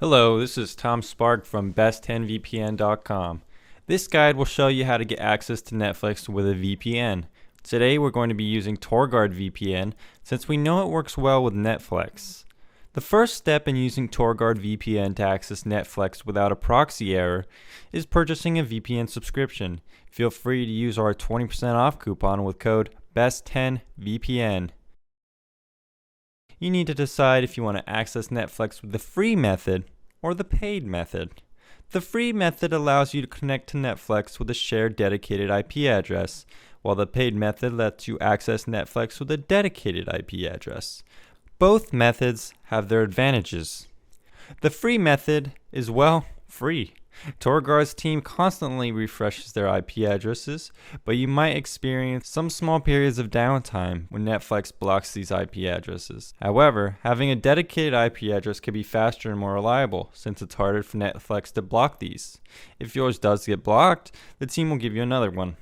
Hello, this is Tom Spark from best10vpn.com. This guide will show you how to get access to Netflix with a VPN. Today we're going to be using TorGuard VPN since we know it works well with Netflix. The first step in using TorGuard VPN to access Netflix without a proxy error is purchasing a VPN subscription. Feel free to use our 20% off coupon with code BEST10VPN. You need to decide if you want to access Netflix with the free method or the paid method. The free method allows you to connect to Netflix with a shared dedicated IP address, while the paid method lets you access Netflix with a dedicated IP address. Both methods have their advantages. The free method is, well, free. TorGuard's team constantly refreshes their IP addresses, but you might experience some small periods of downtime when Netflix blocks these IP addresses. However, having a dedicated IP address can be faster and more reliable, since it's harder for Netflix to block these. If yours does get blocked, the team will give you another one.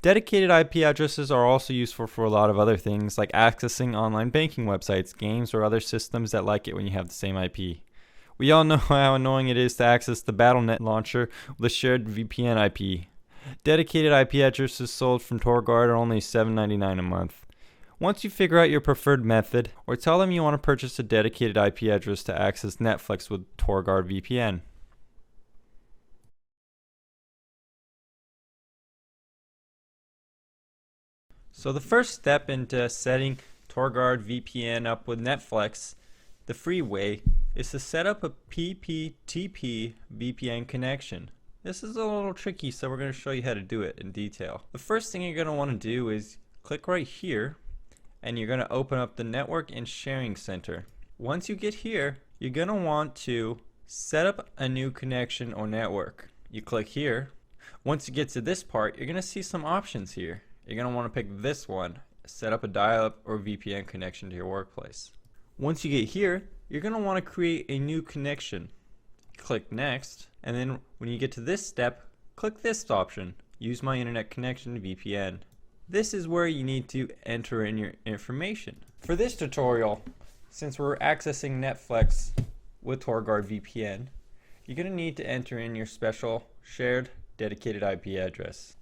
Dedicated IP addresses are also useful for a lot of other things, like accessing online banking websites, games, or other systems that like it when you have the same IP. We all know how annoying it is to access the BattleNet launcher with a shared VPN IP. Dedicated IP addresses sold from TorGuard are only $7.99 a month. Once you figure out your preferred method, or tell them you want to purchase a dedicated IP address to access Netflix with TorGuard VPN. So the first step into setting TorGuard VPN up with Netflix, the free way, is to set up a PPTP VPN connection. This is a little tricky, so we're going to show you how to do it in detail. The first thing you're going to want to do is click right here, and you're going to open up the Network and Sharing Center. Once you get here, you're going to want to set up a new connection or network. You click here. Once you get to this part, you're going to see some options here. You're going to want to pick this one, set up a dial-up or VPN connection to your workplace. Once you get here, you're going to want to create a new connection. Click Next, and then when you get to this step, click this option, Use My Internet Connection VPN. This is where you need to enter in your information. For this tutorial, since we're accessing Netflix with TorGuard VPN, you're going to need to enter in your special shared dedicated IP address.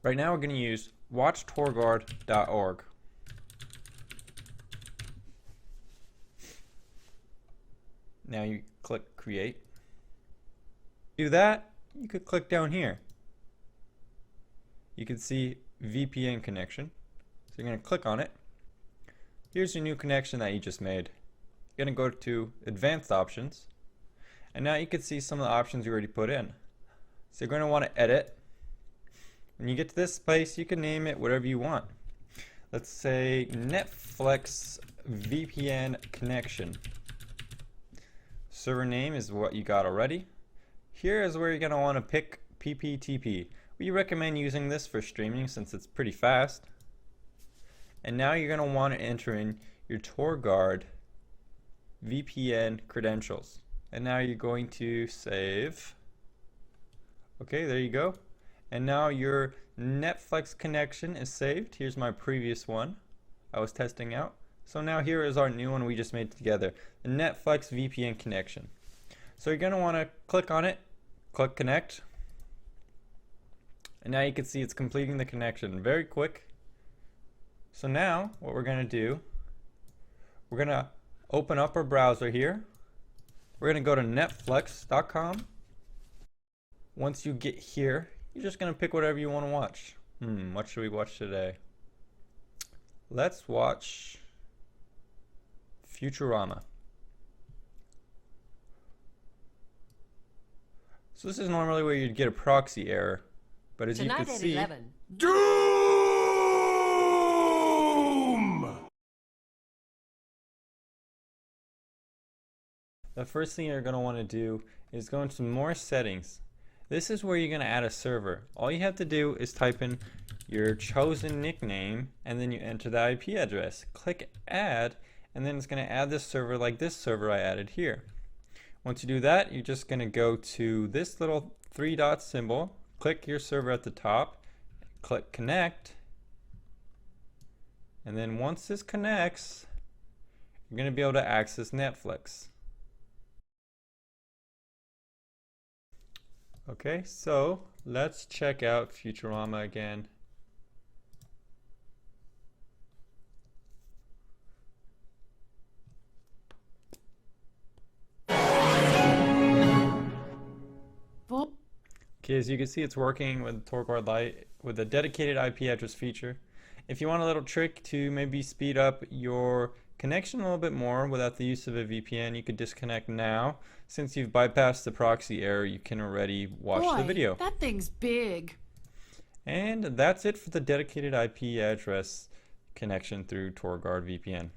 Right now we're going to use watchtorguard.org. Now you click Create. Do that, you could click down here. You can see VPN connection. So you're going to click on it. Here's your new connection that you just made. You're going to go to Advanced Options. And now you can see some of the options you already put in. So you're going to want to edit. When you get to this place, you can name it whatever you want. Let's say Netflix VPN connection. Server name is what you got already. Here is where you're going to want to pick PPTP. We recommend using this for streaming since it's pretty fast. And now you're going to want to enter in your TorGuard VPN credentials. And now you're going to save. Okay, there you go. And now your Netflix connection is saved. Here's my previous one I was testing out. So now here is our new one we just made together, the Netflix VPN connection. So you're going to want to click on it, click Connect, and now you can see it's completing the connection. Very quick. So now what we're going to do, we're going to open up our browser here. We're going to go to netflix.com. Once you get here, you're just going to pick whatever you want to watch. What should we watch today? Let's watch Futurama. So this is normally where you'd get a proxy error, but as Tonight you can at see, 11. Doom! the first thing you're going to want to do is go into more settings. This is where you're going to add a server. All you have to do is type in your chosen nickname and then you enter the IP address. Click Add, and then it's going to add this server like this server I added here. Once you do that, you're just going to go to this little three dot symbol, click your server at the top, click Connect, and then once this connects, you're going to be able to access Netflix. Okay, so let's check out Futurama again. Okay, as you can see, it's working with TorGuard Lite with a dedicated IP address feature. If you want a little trick to maybe speed up your connection a little bit more without the use of a VPN, you could disconnect now. Since you've bypassed the proxy error, you can already watch the video. That thing's big. And that's it for the dedicated IP address connection through TorGuard VPN.